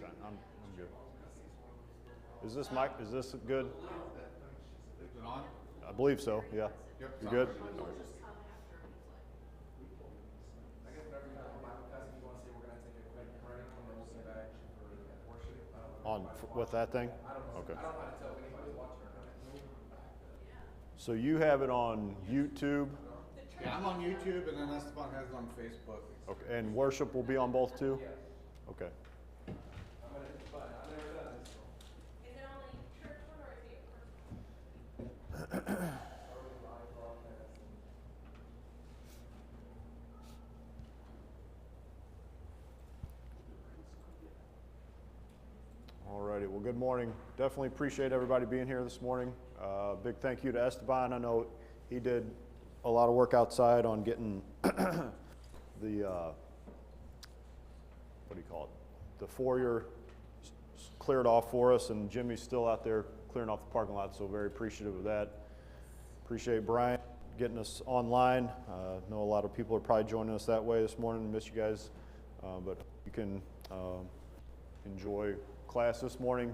on. I'm good. Is this mic? Is this good? Is it on? I believe so. Yeah. Yep. You good? I guess whenever you have a Bible passage, you want to say we're going to take a quick break and then we'll get back for worship. With that thing? I don't know. Okay. I don't know how to tell if anybody's watching or not. So you have it on YouTube. Yeah, I'm on YouTube, and then Esteban has it on Facebook. Okay. And worship will be on both too? Okay. I've never done this. Is it only church one or is it personal? Alrighty, well, good morning. Definitely appreciate everybody being here this morning. Big thank you to Esteban. I know he did a lot of work outside on getting the, what do you call it, the foyer cleared off for us, and Jimmy's still out there clearing off the parking lot, so very appreciative of that. Appreciate Brian getting us online. Know a lot of people are probably joining us that way this morning. Miss you guys, but you can enjoy class this morning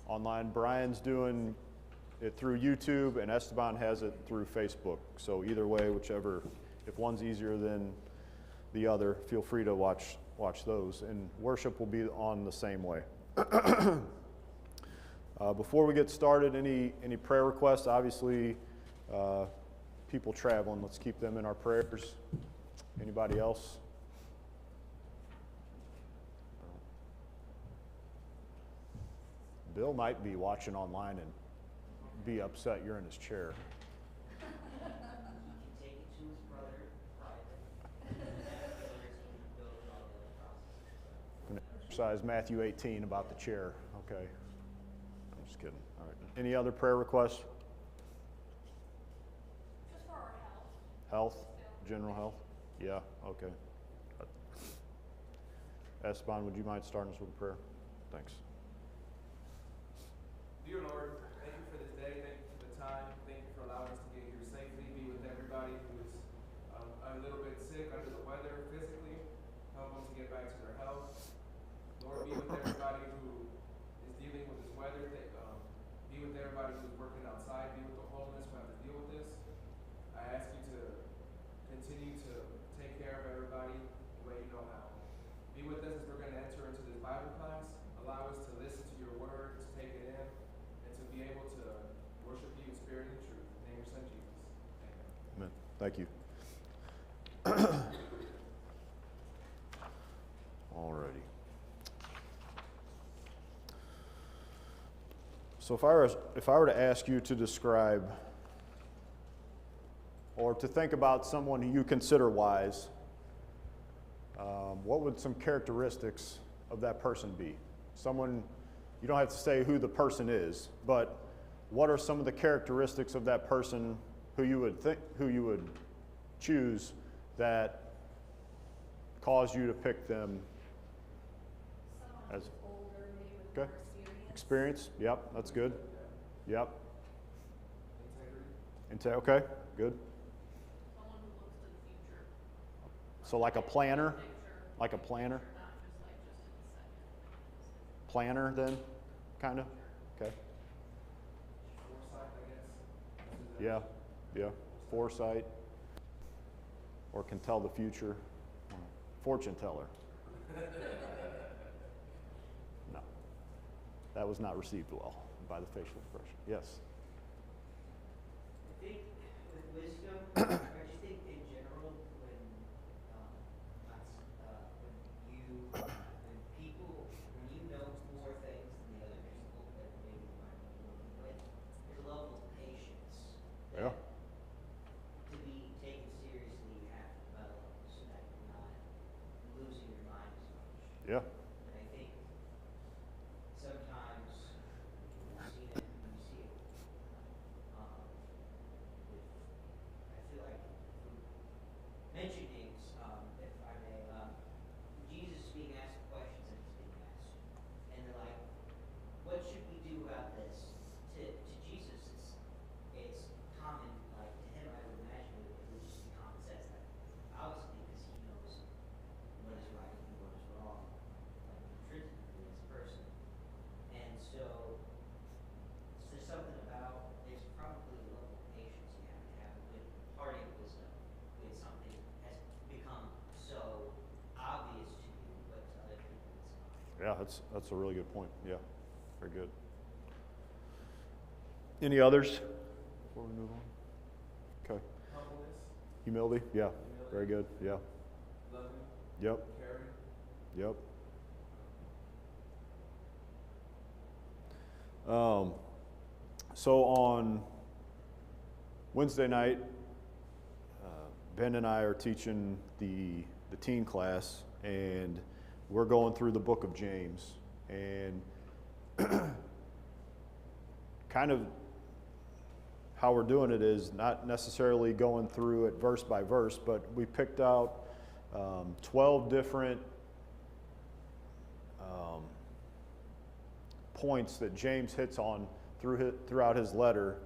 online. Brian's doing it through YouTube, and Esteban has it through Facebook. So either way, whichever, if one's easier than the other, feel free to watch those. And worship will be on the same way. Before we get started, any prayer requests? Obviously, people traveling, let's keep them in our prayers. Anybody else? Bill might be watching online and be upset you're in his chair. He can take it to his brother private. Going to exercise Matthew 18 about the chair. Okay. I'm just kidding. All right. Any other prayer requests? Just for our Health? General health? Yeah, okay. Esteban, would you mind starting us with a prayer? Thanks. Dear Lord, thank you for this day. Thank you for the time. Thank you for allowing us to get here safely. Be with everybody who is a little bit sick, under the weather physically. Help them to get back to their health. Lord, be with everybody who is dealing with this weather. Be with everybody who's working outside. Be with the homeless who have to deal with this. I ask you to continue to take care of everybody the way you know how. Be with us as we're going to enter into this Bible class. Allow us to listen to your word, to take it in, and to be able to worship you in spirit and truth. In the name of your son, Jesus. Amen. Amen. Thank you. Alrighty. So if I were to ask you to describe or to think about someone who you consider wise, what would some characteristics of that person be? Someone, you don't have to say who the person is, but what are some of the characteristics of that person who you would choose that cause you to pick them Someone as who's older, maybe with okay? more Experience? Yep, that's good. Yep. Integrity. Okay, good. Someone who looks to the future. So like a planner? Picture, Like a planner? not just in the second. Planner then, kind of? Okay. Foresight, I guess. Yeah, yeah. Foresight. Or can tell the future. Fortune teller. No. That was not received well by the facial expression. Yes. I think with wisdom, I just think in general, when you know more things than the other people that maybe you might be working with, there's a level of patience Yeah. that to be taken seriously you have to develop so that you're not losing your mind as much. Yeah. And I think sometimes you've seen it when you see it. I feel like mention names, if I may. Jesus is being asked questions and he's being asked. And they're like, what should we do about this? To Jesus, it's common, like to him I would imagine it would just be common sense. Like, obviously because he knows what is right and what is wrong. Yeah, that's a really good point. Yeah, very good. Any others before we move on? Okay. Humbleness, Humility. Yeah, humility, very good. Yeah. loving, Yep. caring. Yep. So on Wednesday night, Ben and I are teaching the teen class, and we're going through the book of James, and kind of how we're doing it is not necessarily going through it verse by verse, but we picked out 12 different points that James hits on throughout his letter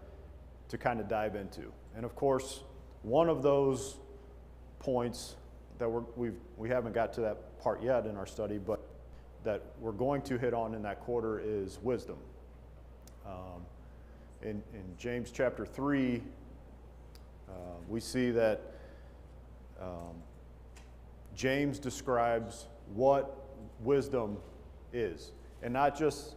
to kind of dive into. And of course, one of those points that we haven't got to that part yet in our study, but that we're going to hit on in that quarter is wisdom. In James chapter 3, we see that James describes what wisdom is, and not just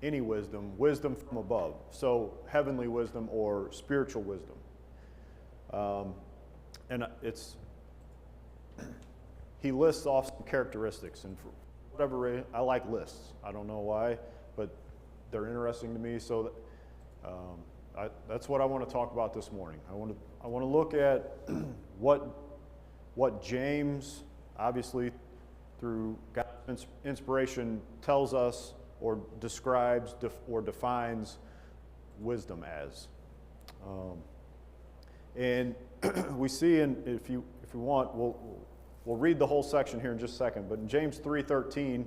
any wisdom, wisdom from above. So heavenly wisdom or spiritual wisdom. And he lists off some characteristics, and for whatever reason, I like lists. I don't know why, but they're interesting to me. So that's what I want to talk about this morning. I want to look at what James, obviously through God's inspiration, tells us or describes or defines wisdom as. And we see, if you want, we'll read the whole section here in just a second, but in James 3:13,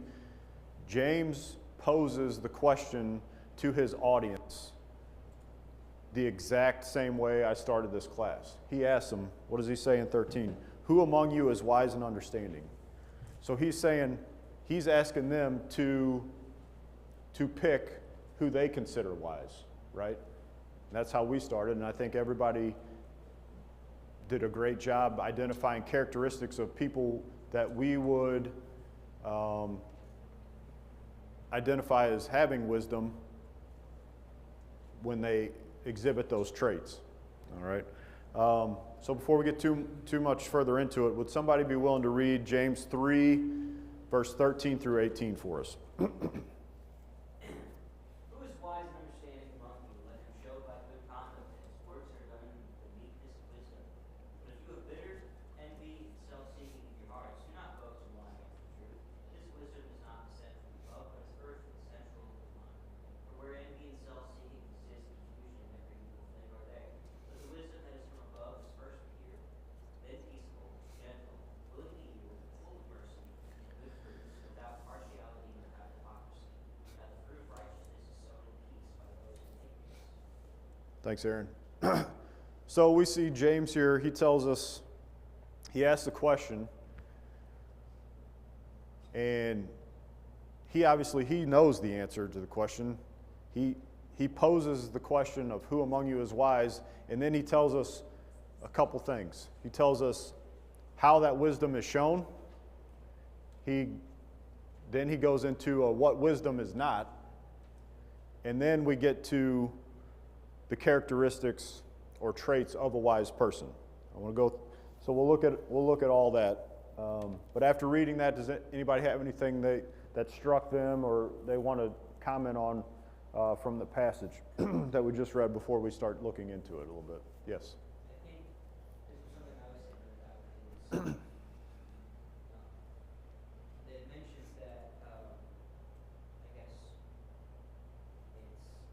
James poses the question to his audience the exact same way I started this class. He asks them, what does he say in 13? Who among you is wise and understanding? So he's asking them to pick who they consider wise, right? And that's how we started, and I think everybody did a great job identifying characteristics of people that we would identify as having wisdom when they exhibit those traits. All right. So before we get too much further into it, would somebody be willing to read James 3, verse 13 through 18 for us? Who is wise and understanding among you? Let him show by good conduct that his works are done in the meekness of wisdom. But if you have bitter envy and self-seeking in your hearts, do not boast and lie against the truth. This wisdom is not descent from above, but is earthly, sensual, and divine. For where envy and self-seeking exist, confusion and every evil thing are there. But the wisdom that is from above is first pure, then peaceable, gentle, willing to yield, full of mercy and good fruits, without partiality or hypocrisy. That the fruit of righteousness is sown in peace by those who make peace. Thanks, Aaron. So we see James here, he tells us, he asks a question, and he knows the answer to the question. He poses the question of who among you is wise, and then he tells us a couple things. He tells us how that wisdom is shown. Then he goes into what wisdom is not, and then we get to the characteristics or traits of a wise person. So we'll look at all that. But after reading that, does anybody have anything that struck them or they want to comment on from the passage that we just read before we start looking into it a little bit? Yes. I think this was something I was thinking about. It mentions that, I guess,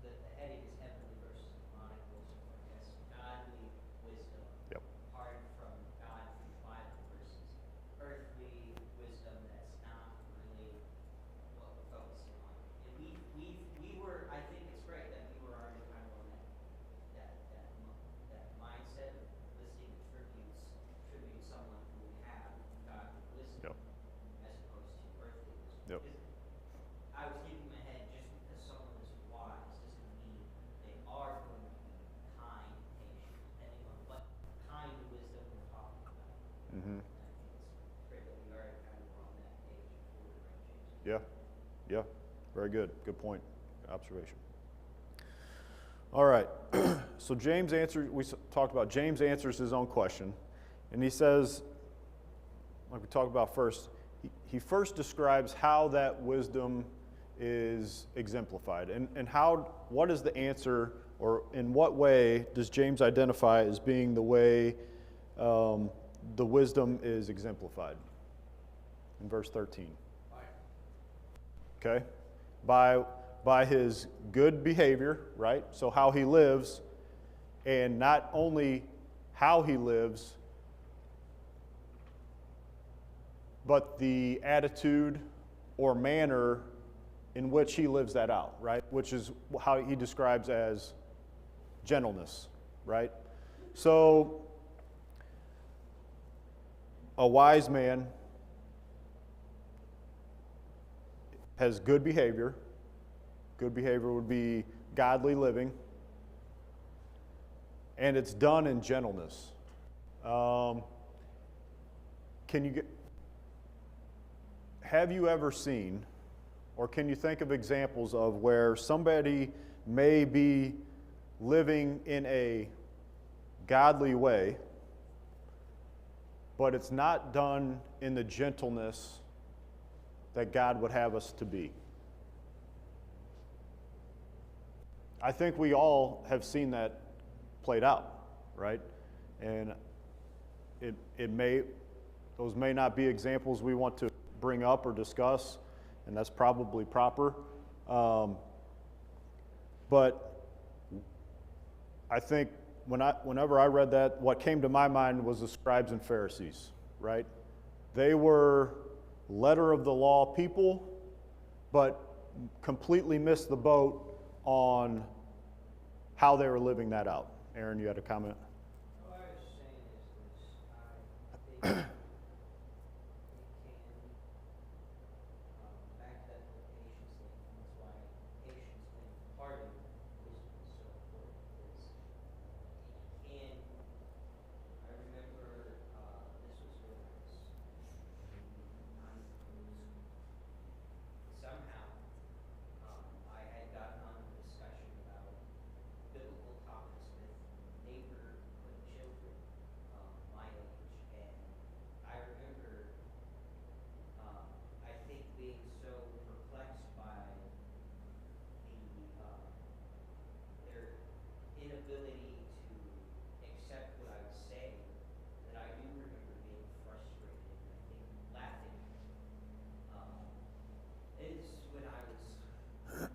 it's the heading is heavenly versus demonic wisdom, or I guess godly wisdom, Yep. apart from God through the Bible, versus earthly wisdom that's not really what we're focusing on. And we were, I think it's great that we were already kind of on that mindset of listening to tribute someone who would have godly wisdom. Yep. As opposed to earthly wisdom. Yep. Because I was thinking in my head, just because someone is wise doesn't mean they are going to be kind and patient, depending on what kind of wisdom we're talking about. Mm-hmm. And I think it's great that we are kind of on that page before we bring James. Yeah. Yeah, very good. Good point. Observation. All right. So James talked about James answers his own question. And he says, like we talked about first, he first describes how that wisdom is exemplified. And what is the answer, or in what way does James identify as being the way the wisdom is exemplified? In verse 13. Okay? By his good behavior, right? So how he lives, and not only how he lives, but the attitude or manner in which he lives that out, right? Which is how he describes as gentleness, right? So a wise man has good behavior. Good behavior would be godly living, and it's done in gentleness. Have you ever seen, or can you think of examples of where somebody may be living in a godly way, but it's not done in the gentleness that God would have us to be? I think we all have seen that played out, right? And those may not be examples we want to bring up or discuss, and that's probably proper. But I think whenever I read that, what came to my mind was the scribes and Pharisees, right? They were letter of the law people, but completely missed the boat on how they were living that out. Aaron, you had a comment? What I was saying is this, I think back to that whole patience thing, that's why patience thing, part of wisdom is so important, is and I remember this was when I was somehow I had gotten on a discussion about biblical topics with neighborhood children my age, and I remember I think being so perplexed by their inability to accept what I was saying, that I do remember being frustrated and I think laughing. This is when I was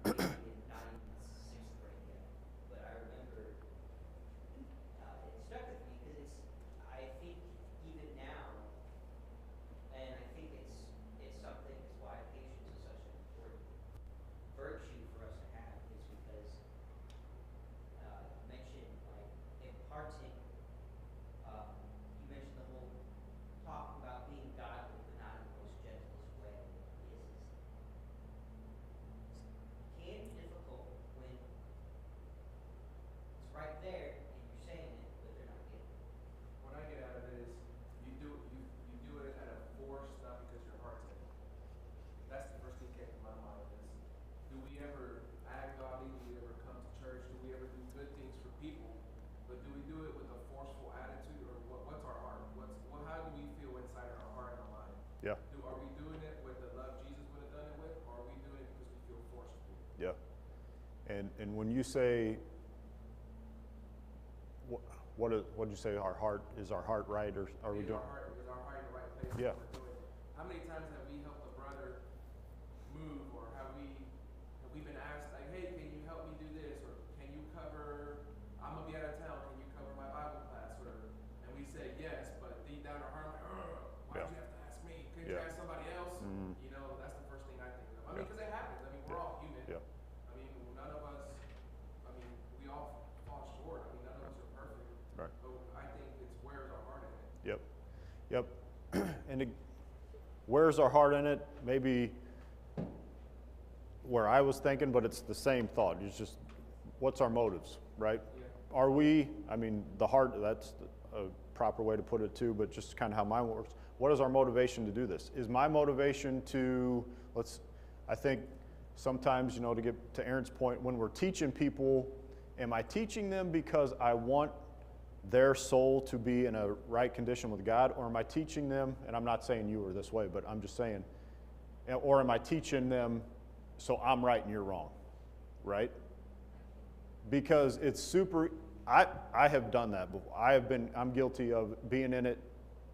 maybe not even sixth grade yet, but I remember it stuck with me because I think even now, and I think it's something, it's why patience is such an important virtue for us to have, is because you mentioned like imparting, you mentioned the whole talk about being godly but not in the most gentlest way can be difficult when it's right there and you're saying it, but they're not getting it. What I get out of it is you do it out of force, not because your heart's in it. That's the first thing that came to my mind is, do we ever act godly? Do we ever come to church? Do we ever do good things for people? But do we do it with a forceful attitude, or what's our heart? How do we feel inside our heart and our mind? Yeah. Are we doing it with the love Jesus would have done it with, or are we doing it because we feel forceful? Yeah. And when you say, what did you say? Our heart right, or are we doing? Is our heart in the right place? Yeah. What we're doing? How many times have we helped a brother move, or have we been asked like, hey, can you help me do this, or can you cover? I'm gonna be out of town. Can you cover my Bible class? And we say yes, but deep down our heart, like, why'd you have to ask me? Couldn't you ask somebody else? Mm-hmm. You know, that's the first thing I think of. I mean, because it happens. I mean, we're all human. Yeah. I mean, none of us. I mean, we all fall short. I mean, none of us are perfect. Right. But I think it's where's our heart in it. Yep. And where's our heart in it? Maybe where I was thinking, but it's the same thought. It's just, what's our motives, right? Yeah. Are we, the heart, that's a proper way to put it too, but just kind of how mine works. What is our motivation to do this? Is my motivation to, I think sometimes, to get to Aaron's point, when we're teaching people, am I teaching them because I want their soul to be in a right condition with God, or am I teaching them, and I'm not saying you are this way, but I'm just saying, or am I teaching them so I'm right and you're wrong, right? Because it's super, I have done that before. I'm guilty of being in it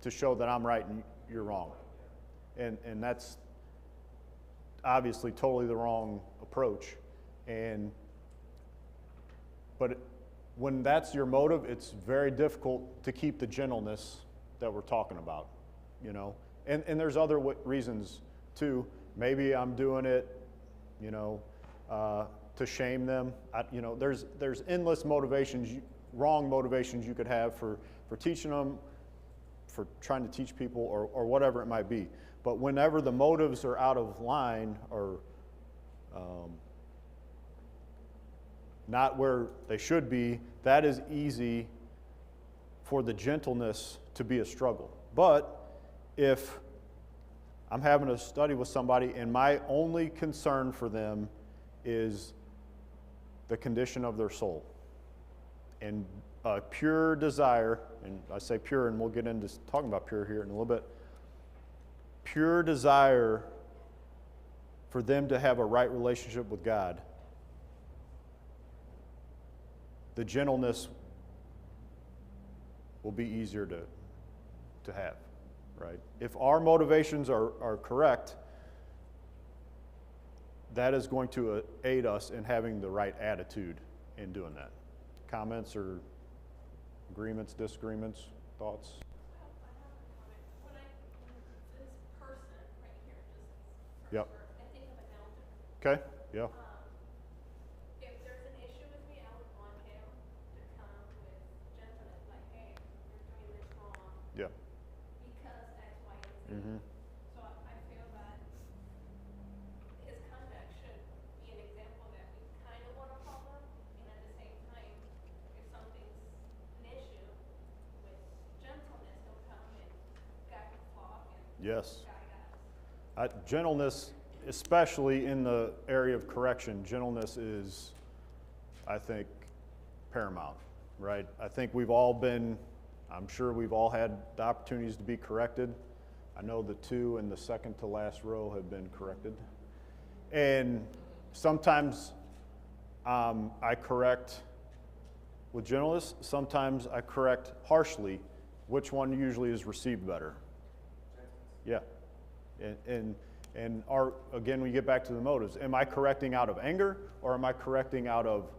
to show that I'm right and you're wrong. And that's obviously totally the wrong approach. But when that's your motive, it's very difficult to keep the gentleness that we're talking about, And there's other reasons too. Maybe I'm doing it, to shame them. There's endless motivations, wrong motivations you could have for teaching them, for trying to teach people, or whatever it might be. But whenever the motives are out of line or not where they should be, that is easy for the gentleness to be a struggle. But if I'm having a study with somebody and my only concern for them is the condition of their soul and a pure desire, and I say pure, and we'll get into talking about pure here in a little bit, pure desire for them to have a right relationship with God, the gentleness will be easier to have, right? If our motivations are correct, that is going to aid us in having the right attitude in doing that. Comments or agreements, disagreements, thoughts? I have a comment. When this person right here, just Yep. I think of an elder. Okay, yeah. If there's an issue with me, I would want him to come with gentleness, like, hey, you're doing this wrong Yeah. because X, Y, and Z. Mm-hmm. So I feel that his conduct should be an example that we kind of want to follow, and at the same time, if something's an issue with gentleness, he'll come and guide the flock and Yes. guide us. Gentleness, especially in the area of correction, gentleness is, I think, paramount, right? I think I'm sure we've all had the opportunities to be corrected. I know the two in the second to last row have been corrected. And sometimes I correct with gentleness, sometimes I correct harshly. Which one usually is received better? Yeah. And again, we get back to the motives. Am I correcting out of anger, or am I correcting out of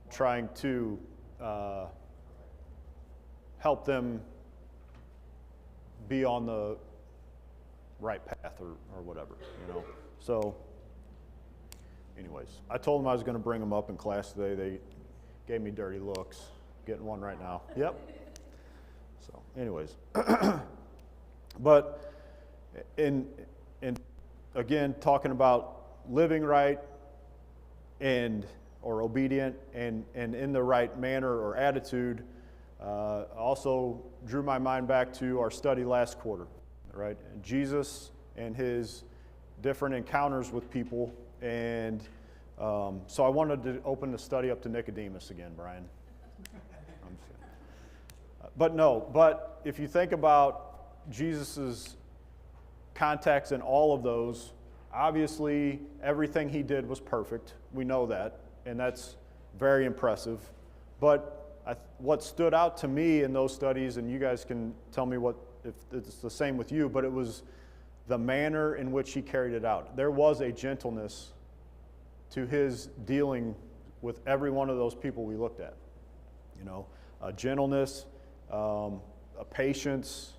trying to help them be on the right path or whatever, So, anyways, I told them I was going to bring them up in class today. They gave me dirty looks. Getting one right now. Yep. So, anyways. But in again, talking about living right or obedient and in the right manner or attitude, also drew my mind back to our study last quarter, right? Jesus and his different encounters with people. And so I wanted to open the study up to Nicodemus again, Brian. I'm just kidding. But if you think about Jesus's context in all of those, obviously everything he did was perfect. We know that, and that's very impressive. But what stood out to me in those studies, and you guys can tell me if it's the same with you, but it was the manner in which he carried it out. There was a gentleness to his dealing with every one of those people we looked at. A gentleness, a patience,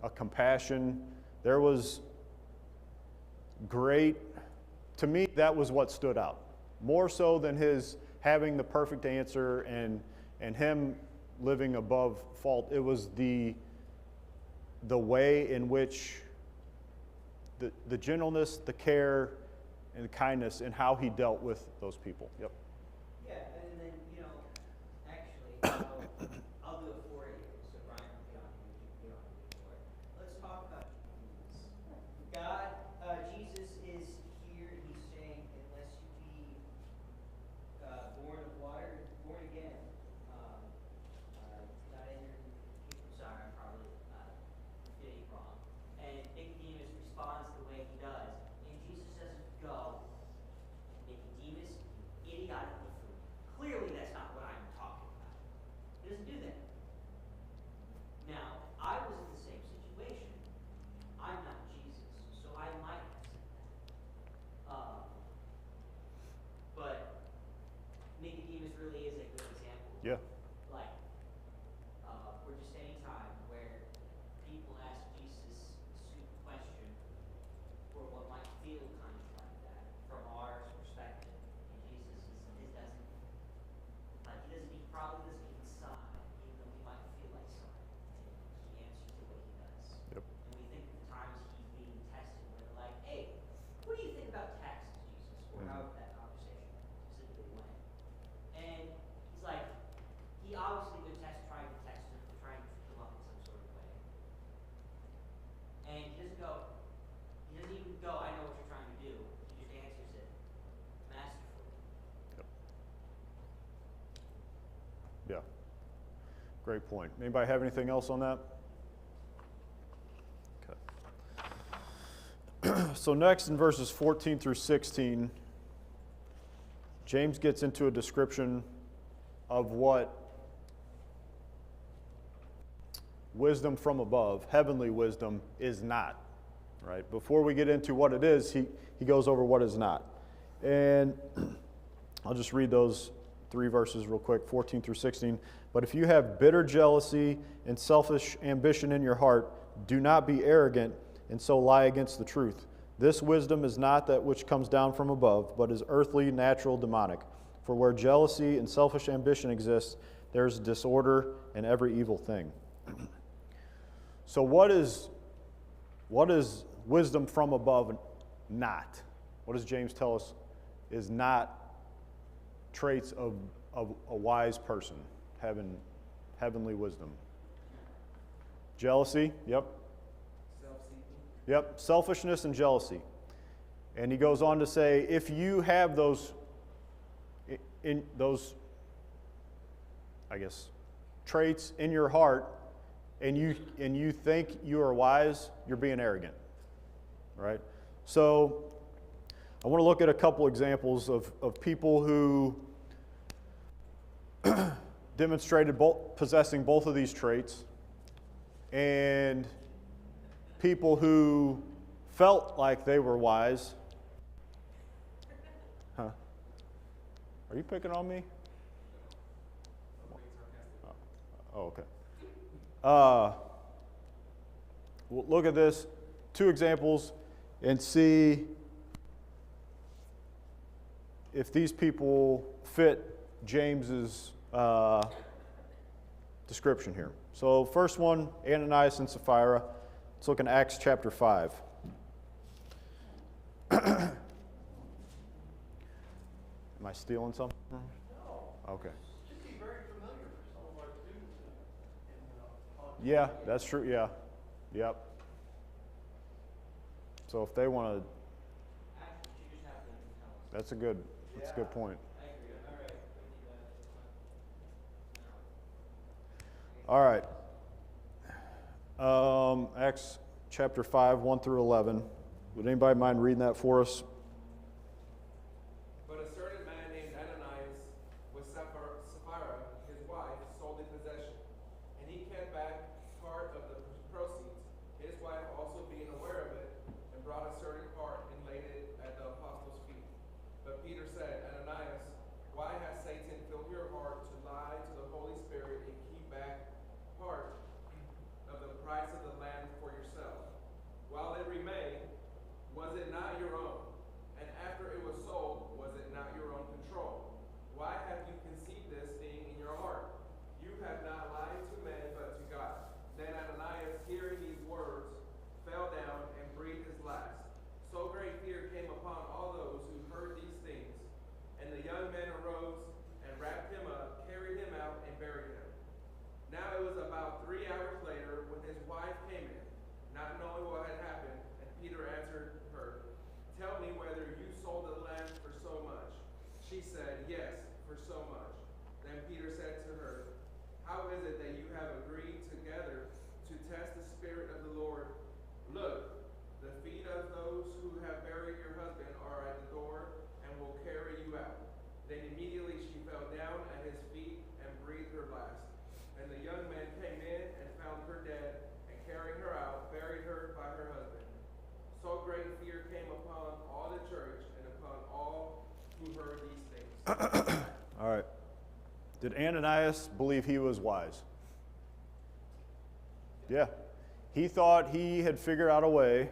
a compassion. There was great, to me, that was what stood out. More so than his having the perfect answer and him living above fault. It was the way in which the gentleness, the care, and the kindness, and how he dealt with those people. Yep. Yeah, and then, actually, I'll do it for you, so Brian will get on you for it. Let's talk about Jesus. God Great point. Anybody have anything else on that? Okay. So next in verses 14 through 16, James gets into a description of what wisdom from above, heavenly wisdom, is not. Right? Before we get into what it is, he goes over what is not. And I'll just read those 3 verses real quick, 14 through 16. But if you have bitter jealousy and selfish ambition in your heart, do not be arrogant and so lie against the truth. This wisdom is not that which comes down from above, but is earthly, natural, demonic. For where jealousy and selfish ambition exists, there's disorder and every evil thing. So what is wisdom from above not? What does James tell us is not traits of a wise person, having heavenly wisdom? Jealousy, yep. Self-seeking. Yep, selfishness and jealousy. And he goes on to say, if you have those traits in your heart, and you think you are wise, you're being arrogant, right? So I want to look at a couple examples of people who demonstrated possessing both of these traits, and people who felt like they were wise. Huh? Are you picking on me? Oh, okay. We'll look at this, 2 examples, and see if these people fit James's description here. So first one, Ananias and Sapphira. Let's look in Acts chapter 5. Am I stealing something? No. Okay. Should be very familiar for some of our students Yeah, that's true. Yeah. Yep. So if they want to, Actually, you just have to tell us. that's a good point. I agree. All right. All right. Acts chapter 5, 1 through 11. Would anybody mind reading that for us? But a certain man named Ananias, with Sapphira, his wife, sold a possession, and he kept back part of the proceeds. His wife also being aware of it, and brought a certain part and laid it at the apostles' feet. But Peter said, Ananias, why has Satan filled your heart to lie to the Holy Spirit and keep back part of the price of the land for yourself? While it remained, was it not your own? And after it was sold, was it not your own control? Why have you conceived this thing in your heart? You have not lied to men, but to God. Then Ananias, hearing these words, fell down and breathed his last. So great fear came upon all those who heard these things. And the young men arose and wrapped him up, carried him out, and buried him. Now it was about 3 hours later when his wife came in, not knowing what had happened, and Peter answered her, Tell me whether you sold the land for so much. She said, Yes, for so much. Then Peter said to her, How is it that you have agreed together to test the Spirit of the Lord? Look, the feet of those who have buried your husband are at the door and will carry you out. Then immediately she fell down at his feet and breathed her last. And the young men came in and found her dead, and carrying her out, buried her by her husband. So great fear came upon all the church and upon all who heard these things. All right. Did Ananias believe he was wise? Yeah. He thought he had figured out a way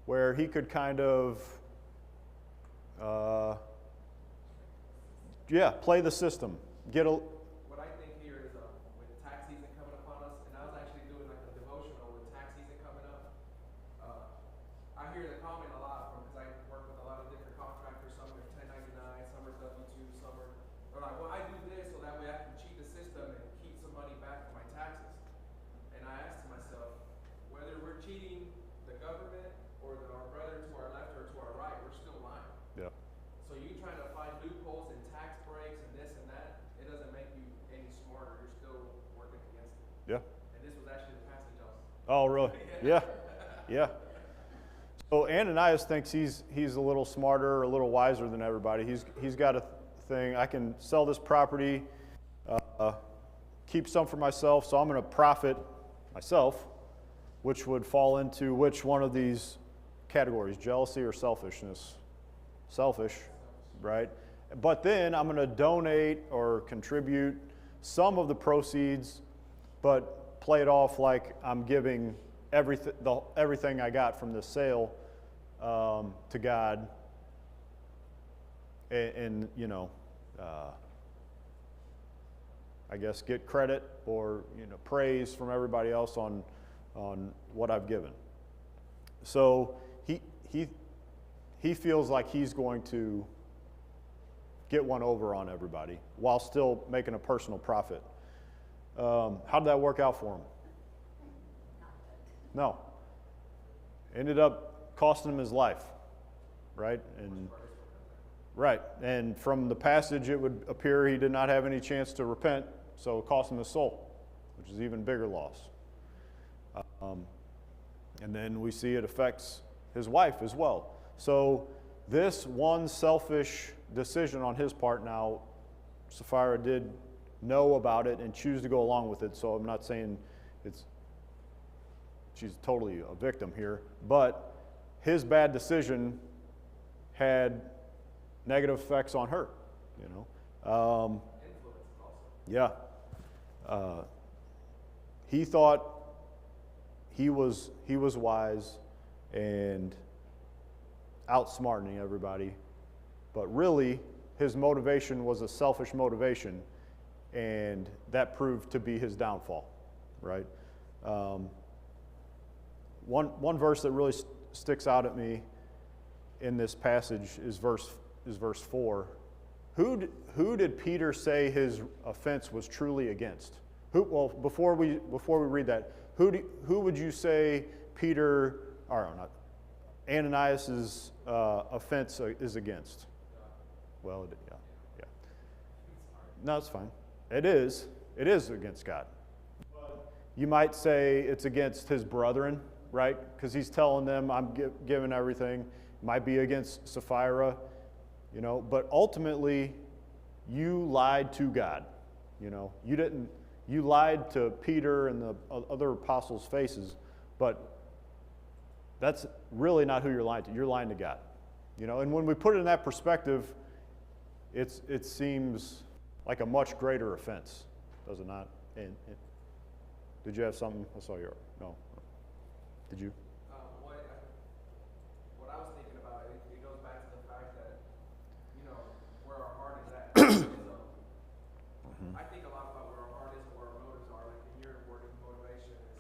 where he could kind of, play the system. What I think here is with tax season coming upon us, and I was actually doing like a devotional with tax season coming up. I hear the comment a lot from, because I work with a lot of different contractors. Some are 1099, some are W-2, some are, they're like, well, I do this so that way I can cheat the system and keep some money back for my taxes. And I asked myself, whether we're cheating the government or our brother to our left or to our right, we're still lying. Yeah. So you trying to find loopholes and tax breaks and this and that, it doesn't make me Yeah. And this was actually the passage I was. Oh, really? Yeah. Yeah. So Ananias thinks he's a little smarter, a little wiser than everybody. He's got a thing. I can sell this property, keep some for myself, so I'm going to profit myself, which would fall into which one of these categories, jealousy or selfishness? Selfish, right? But then I'm going to donate or contribute some of the proceeds, but play it off like I'm giving everything I got from this sale to God, and I guess get credit or praise from everybody else on what I've given. So he feels like he's going to get one over on everybody while still making a personal profit. How did that work out for him? No. Ended up costing him his life, right? And from the passage, it would appear he did not have any chance to repent, so it cost him his soul, which is even bigger loss. And then we see it affects his wife as well. So this one selfish decision on his part, now Sapphira did know about it and choose to go along with it, so I'm not saying she's totally a victim here, but his bad decision had negative effects on her, Influence also. Yeah. He thought he was wise and outsmarting everybody, but really his motivation was a selfish motivation, and that proved to be his downfall, right? One verse that really sticks out at me in this passage is verse 4. Who did Peter say his offense was truly against? Before we read that, who would you say Ananias' offense is against? Well, yeah. No, it's fine. It is against God. You might say it's against his brethren, right? Because he's telling them, I'm giving everything. Might be against Sapphira, but ultimately, you lied to God. You lied to Peter and the other apostles' faces, but that's really not who you're lying to. You're lying to God. And when we put it in that perspective, it seems like a much greater offense, does it not? Did you have something? I saw your no. Did you? What I was thinking about, it goes back to the fact that, where our heart is at. I think a lot about where our heart is and where our motives are. Like in your word of motivation is,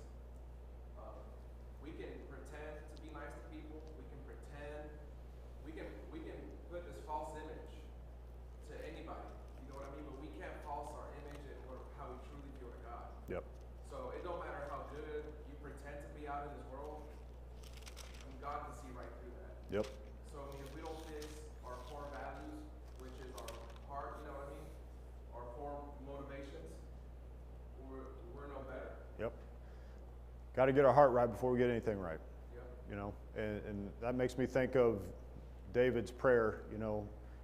we can pretend to be nice to people. We can pretend. We can put this false image to anybody. You know what I mean? But we can't false our image and how we truly feel to God. Yep. So it don't matter how good you pretend to be out in this world. God can see right through that. Yep. So if we don't fix our core values, which is our heart, our core motivations, we're no better. Yep. Got to get our heart right before we get anything right. Yep. And that makes me think of David's prayer,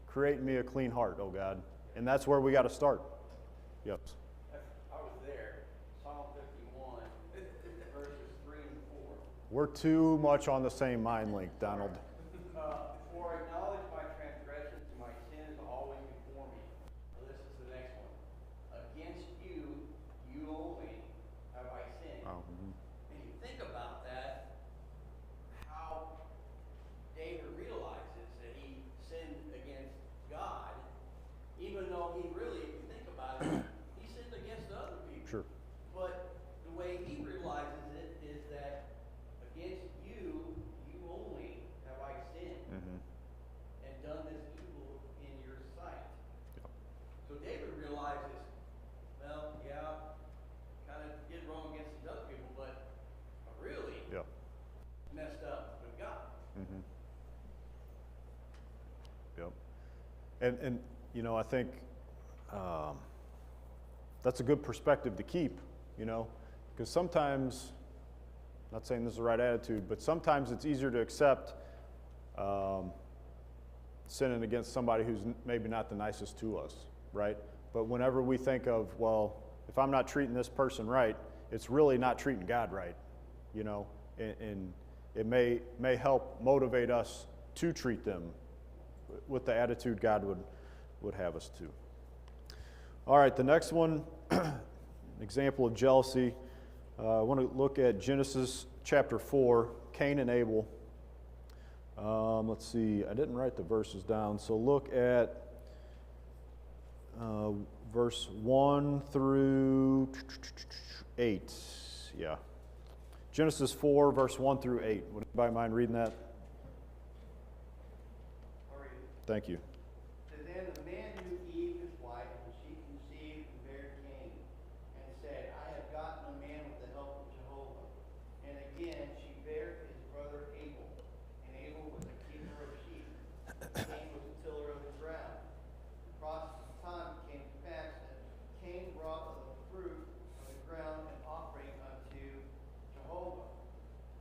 create in me a clean heart, oh God. And that's where we got to start. Yep. I was there, Psalm 51, verses 3 and 4. We're too much on the same mind link, Donald. For I acknowledge my transgressions, and my sin is always before me. Well, this is the next one. Against you, you only, have I sinned. Oh, And you think about that, how David realizes that he sinned against God, even though he really, if you think about it, he sinned against other people. Sure. But the way he realizes it is that against you, you only have I sinned and done this evil in your sight. Yep. So David realizes, well, yeah, kind of did wrong against these other people, but I really Yep. messed up with God. Yep. And I think that's a good perspective to keep, Because sometimes, not saying this is the right attitude, but sometimes it's easier to accept sinning against somebody who's maybe not the nicest to us, right? But whenever we think of, well, if I'm not treating this person right, it's really not treating God right, you know, and it may help motivate us to treat them with the attitude God would have us to. All right, the next one, an example of jealousy. I want to look at Genesis chapter 4, Cain and Abel. Let's see, I didn't write the verses down, so look at verse 1 through 8. Yeah. Genesis 4, verse 1 through 8. Would anybody mind reading that? I'll read it. Thank you. Then the man knew Eve his wife, and she conceived and bare Cain, and said, I have gotten a man with the help of Jehovah. And again she bare his brother Abel, and Abel was a keeper of sheep, and Cain was a tiller of the ground. The process of time came to pass that Cain brought of the fruit of the ground an offering unto Jehovah.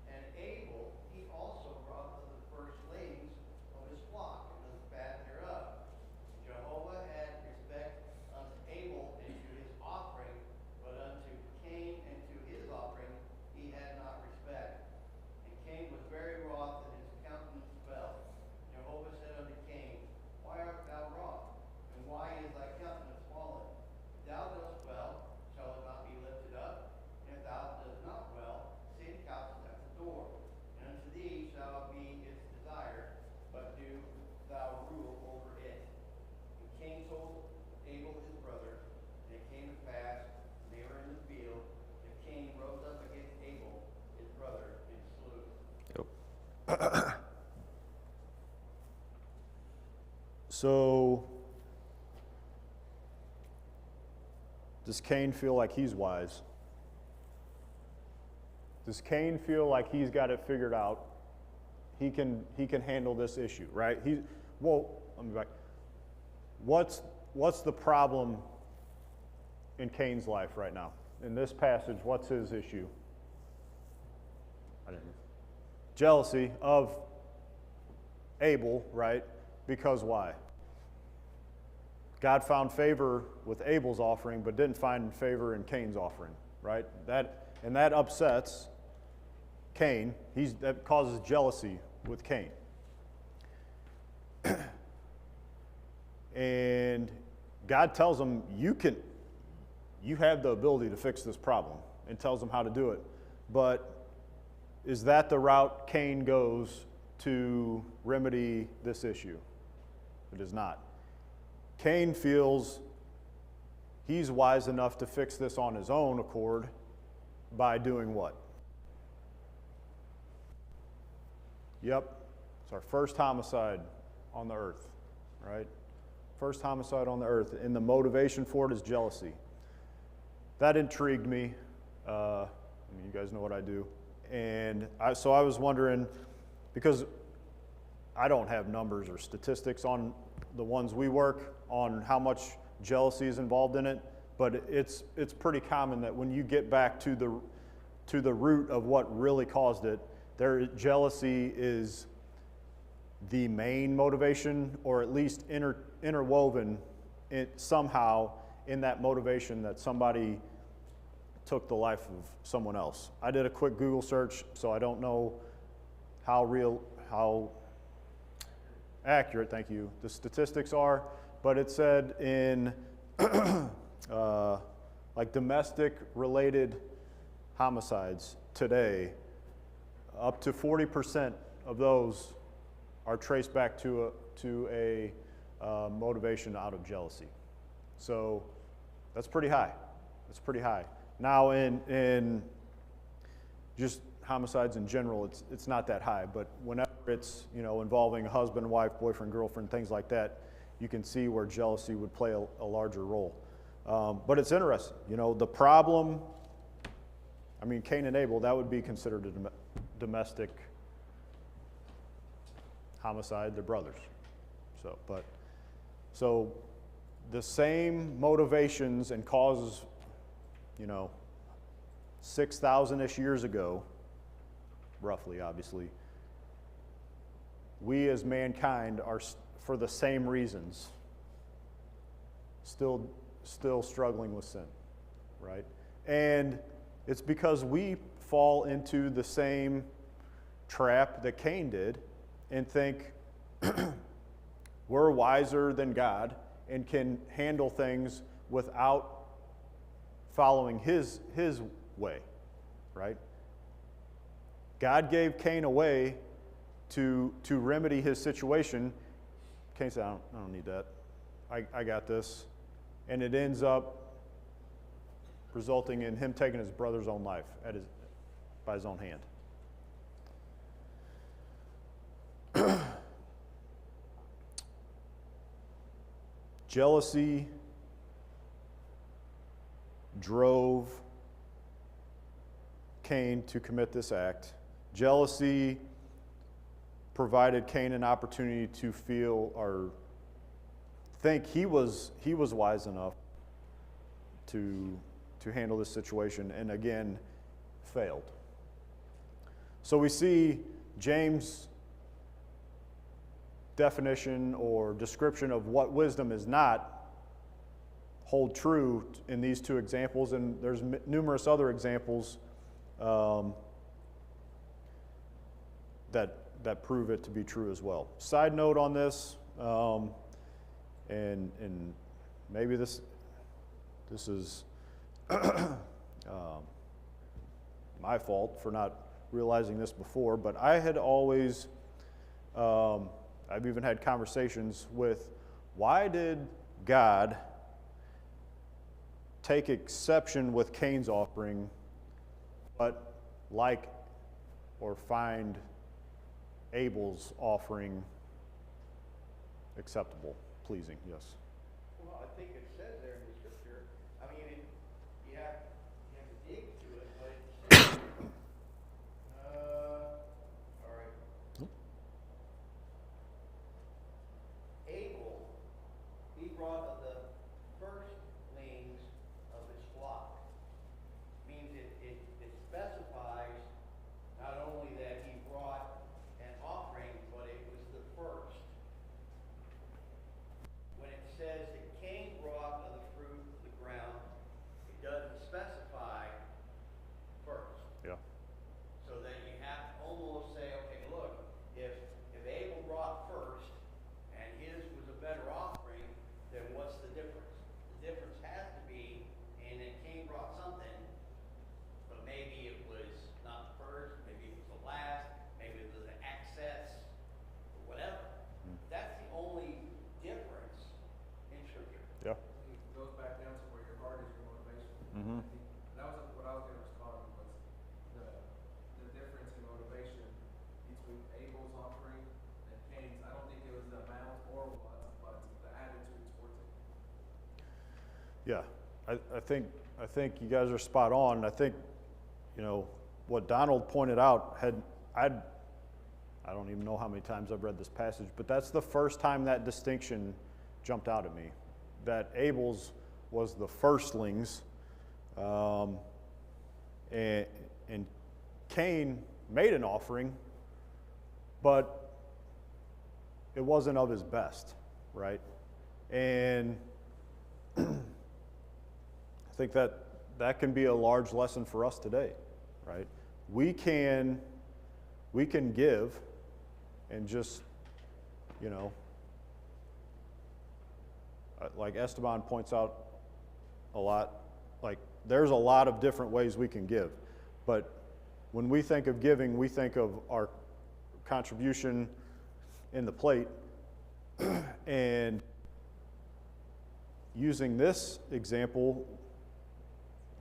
And Abel, he also brought of the firstlings of his flock and of the fat thereof. Jehovah had respect unto Abel and to his offering, but unto Cain and to his offering he had not respect. And Cain was very wroth, and his countenance fell. Jehovah said unto Cain, Why art thou wroth? And why is thy countenance fallen? If thou dost well, shall it not be lifted up? And if thou dost not well, sin coucheth at the door. And unto thee shall be its desire, but do thou rule over it. And Cain told Abel his brother, and it came to pass, when they were in the field, that Cain rose up against Abel his brother, and slew him. So, does Cain feel like he's wise? Does Cain feel like he's got it figured out? He can handle this issue, right? Let me back. What's the problem in Cain's life right now? In this passage, what's his issue? I didn't know. Jealousy of Abel, right? Because why? God found favor with Abel's offering, but didn't find favor in Cain's offering, right? That upsets Cain. That causes jealousy with Cain. And God tells him, you have the ability to fix this problem, and tells him how to do it. But is that the route Cain goes to remedy this issue? It is not. Cain feels he's wise enough to fix this on his own accord by doing what? Yep, it's our first homicide on the earth, right? First homicide on the earth, and the motivation for it is jealousy. That intrigued me. You guys know what I do. And so I was wondering, because I don't have numbers or statistics on the ones we work on how much jealousy is involved in it, but it's pretty common that when you get back to the root of what really caused it, jealousy is the main motivation, or at least interwoven somehow in that motivation that somebody took the life of someone else. I did a quick Google search, so I don't know how accurate, thank you, the statistics are, but it said in like domestic related homicides today, up to 40% of those are traced back to a motivation out of jealousy. So that's pretty high. That's pretty high. Now in just homicides in general, it's not that high, but whenever it's involving a husband, wife, boyfriend, girlfriend, things like that, you can see where jealousy would play a larger role. But it's interesting. The problem, Cain and Abel, that would be considered a domestic homicide. They're brothers. So the same motivations and causes, 6,000-ish years ago, roughly, obviously, we as mankind are, for the same reasons, still struggling with sin, right? And it's because we fall into the same trap that Cain did and think we're wiser than God and can handle things without following his way, right? God gave Cain a way to remedy his situation. Cain said, I don't need that. I got this. And it ends up resulting in him taking his brother's own life by his own hand. Jealousy drove Cain to commit this act. Jealousy provided Cain an opportunity to feel or think he was wise enough to handle this situation, and again failed. So we see James' definition or description of what wisdom is not hold true in these two examples, and there's numerous other examples that prove it to be true as well. Side note on this, and maybe this is my fault for not realizing this before, but I had always, I've even had conversations with, why did God take exception with Cain's offering, but like or find Abel's offering acceptable, pleasing? Yes. Well, I think it says there in the scripture, I mean, you have to dig to it, but it says, all right. Abel, he brought of the firstlings of his flock. Means it specifies not only that he brought an offering, but it was the first. When it says that Cain brought of the fruit of the ground, it doesn't specify first. Yeah. So that you have to almost say, okay, look, if Abel brought first and his was a better offering, then what's the difference? The difference has to be, and then Cain brought something, but maybe it was not the first, maybe it was the last, maybe it was an excess, or whatever. That's the only difference in Scripture. Yeah. It goes back down to where your heart is, your motivation. Mm-hmm. That was what I was going to respond to, was the difference in motivation between Abel's offering and Cain's. I don't think it was the amount or what, but the attitude towards it. Yeah, I think you guys are spot on. I think, what Donald pointed out I don't even know how many times I've read this passage, but that's the first time that distinction jumped out at me, that Abel's was the firstlings, and Cain made an offering, but it wasn't of his best, right? And I think that can be a large lesson for us today, right? We can give and just, like Esteban points out a lot, like there's a lot of different ways we can give. But when we think of giving, we think of our contribution in the plate. And using this example,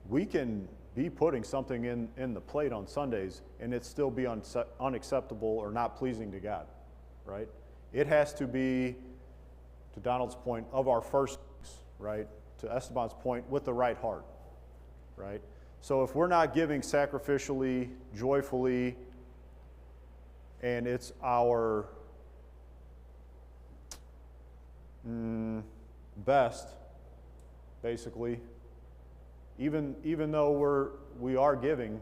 we can be putting something in the plate on Sundays and it still be unacceptable or not pleasing to God, right? It has to be, to Donald's point, of our first, right? To Esteban's point, with the right heart, right? So if we're not giving sacrificially, joyfully, and it's our best, basically, even though we are giving,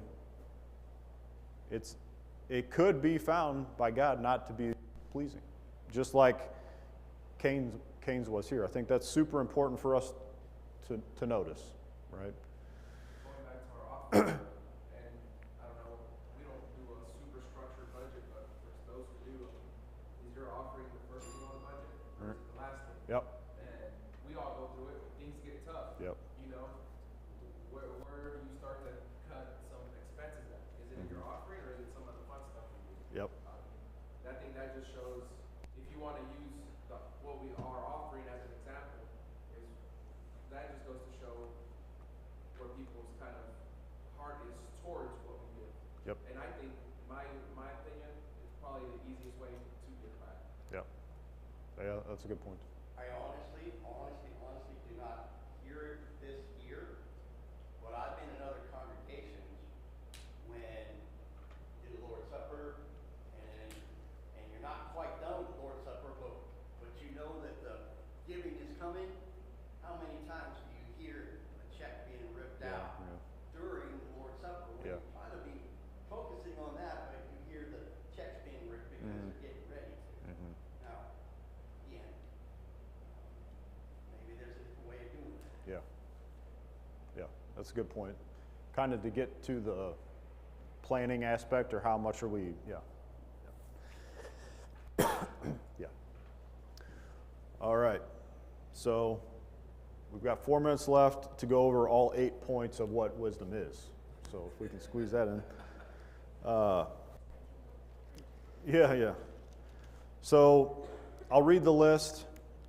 it could be found by God not to be pleasing, just like Cain's was here. I think that's super important for us to notice, right? Going back to our offering, and I don't know, we don't do a super structured budget, but for those who do, is your offering the first thing on the budget, or is it the last thing? Yep. And we all go through it, things get tough. Yep. You know, where do you start to cut some expenses at? Is it in your offering, or is it some of the fun stuff you do? Yep. I think that just shows, if you want to use what we are offering as an example, is that just goes to show where people's kind of heart is towards what we give. Yep. And I think, my opinion, it's probably the easiest way to give back. Yep. Yeah, that's a good point. I honestly do not hear this here, but I've been in other congregations when do the Lord's Supper, and you're not quite done with the Lord's Supper, but you know that the giving is coming. How many times do you hear a check being ripped out during the Lord's Supper? When you try to be focusing on that, but you hear the checks being ripped because they're getting ready to. Now, again, maybe there's a different way of doing that. Yeah. Yeah, that's a good point. Kind of to get to the planning aspect, or how much are we, yeah. Yeah. All right. So we've got 4 minutes left to go over all 8 points of what wisdom is. So if we can squeeze that in. Yeah. So I'll read the list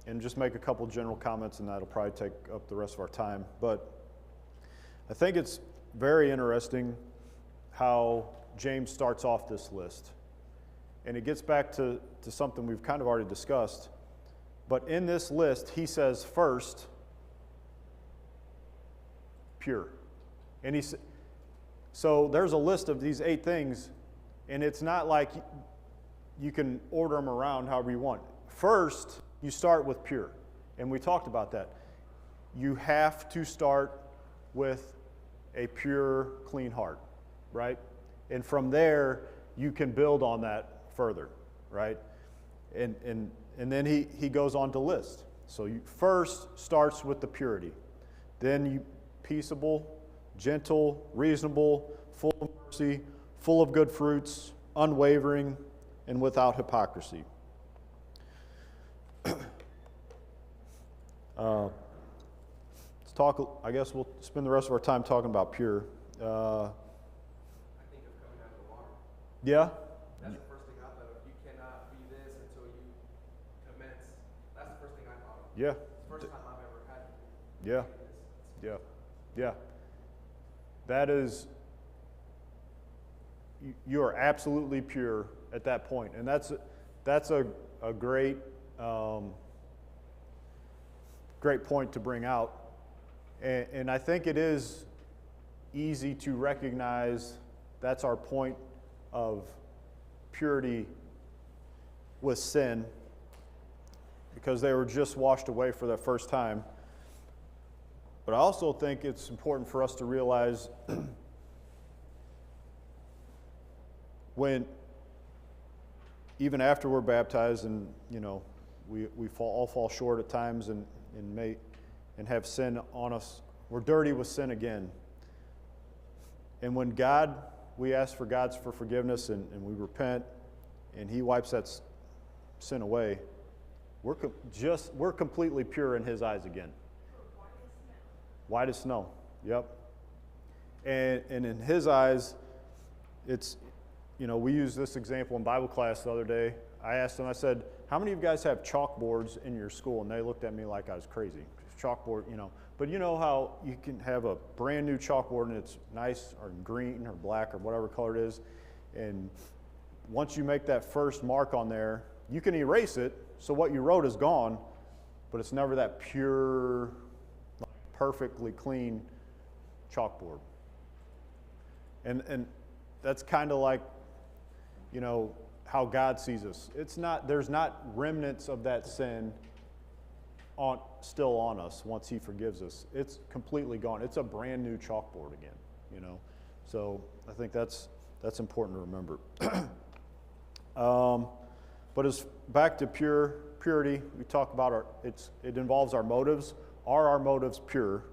and just make a couple general comments, and that'll probably take up the rest of our time. But I think it's very interesting how James starts off this list. And it gets back to something we've kind of already discussed. But in this list, he says first, pure. And so there's a list of these 8 things, and it's not like you can order them around however you want. First, you start with pure. And we talked about that. You have to start with a pure, clean heart, right? And from there, you can build on that further, right? And then he goes on to list. So you first starts with the purity. Then you peaceable, gentle, reasonable, full of mercy, full of good fruits, unwavering, and without hypocrisy. Let's talk, I guess we'll spend the rest of our time talking about pure. I think of coming out of the water. Yeah? That's the first thing I thought of. You cannot be this until you commence. That's the first thing I thought of. Yeah. It's the first time I've ever had to Yeah. do this. Yeah. That is, you are absolutely pure at that point. And that's a great, great point to bring out. And I think it is easy to recognize that's our point of purity with sin, because they were just washed away for that first time. But I also think it's important for us to realize when, even after we're baptized, and we all fall short at times and have sin on us, we're dirty with sin again. And when we ask for God's for forgiveness and we repent, and He wipes that sin away, we're completely pure in His eyes again. White as snow. Yep. And in His eyes, it's, we used this example in Bible class the other day. I asked them, I said, how many of you guys have chalkboards in your school? And they looked at me like I was crazy. Chalkboard, But you know how you can have a brand new chalkboard and it's nice or green or black or whatever color it is. And once you make that first mark on there, you can erase it. So what you wrote is gone, but it's never that pure, perfectly clean chalkboard. And that's kind of like, how God sees us. There's not remnants of that sin still on us once He forgives us. It's completely gone. It's a brand new chalkboard again, you know. So I think that's important to remember. But as back to purity, we talk about it involves our motives. Are our motives pure?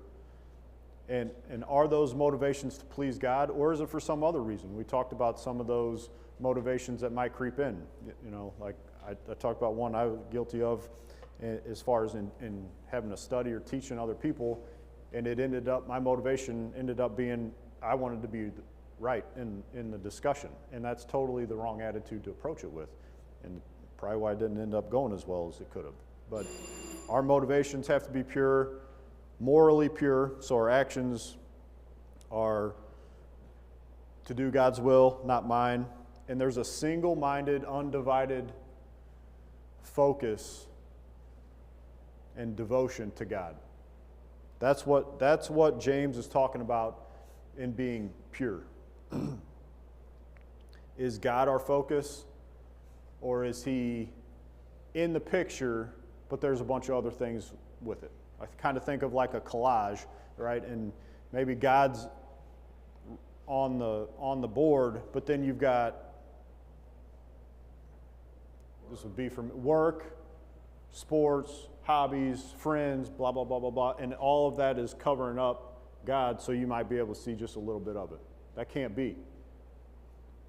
And are those motivations to please God, or is it for some other reason? We talked about some of those motivations that might creep in. You know, like I talked about one I was guilty of as far as in having to study or teaching other people, and my motivation ended up being I wanted to be right in the discussion, and that's totally the wrong attitude to approach it with, and probably why it didn't end up going as well as it could have. But our motivations have to be pure, morally pure, so our actions are to do God's will, not mine, and there's a single-minded, undivided focus and devotion to God. That's what James is talking about in being pure. Is God our focus, or is he in the picture, but there's a bunch of other things with it? I kind of think of like a collage, right? And maybe God's on the board, but then you've got, this would be from work, sports, hobbies, friends, blah, blah, blah, blah, blah, and all of that is covering up God, so you might be able to see just a little bit of it. That can't be.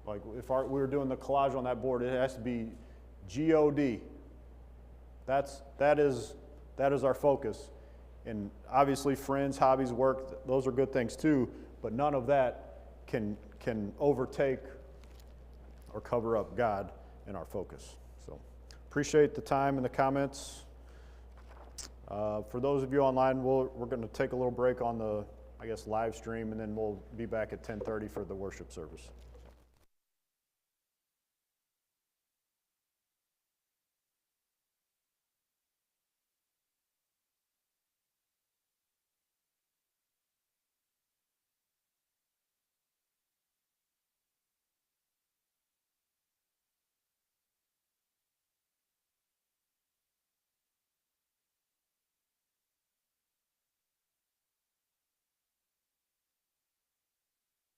Like if we were doing the collage on that board, it has to be G-O-D. That is our focus. And obviously friends, hobbies, work, those are good things too, but none of that can overtake or cover up God in our focus. So appreciate the time and the comments. For those of you online, we're going to take a little break on the, live stream, and then we'll be back at 10:30 for the worship service.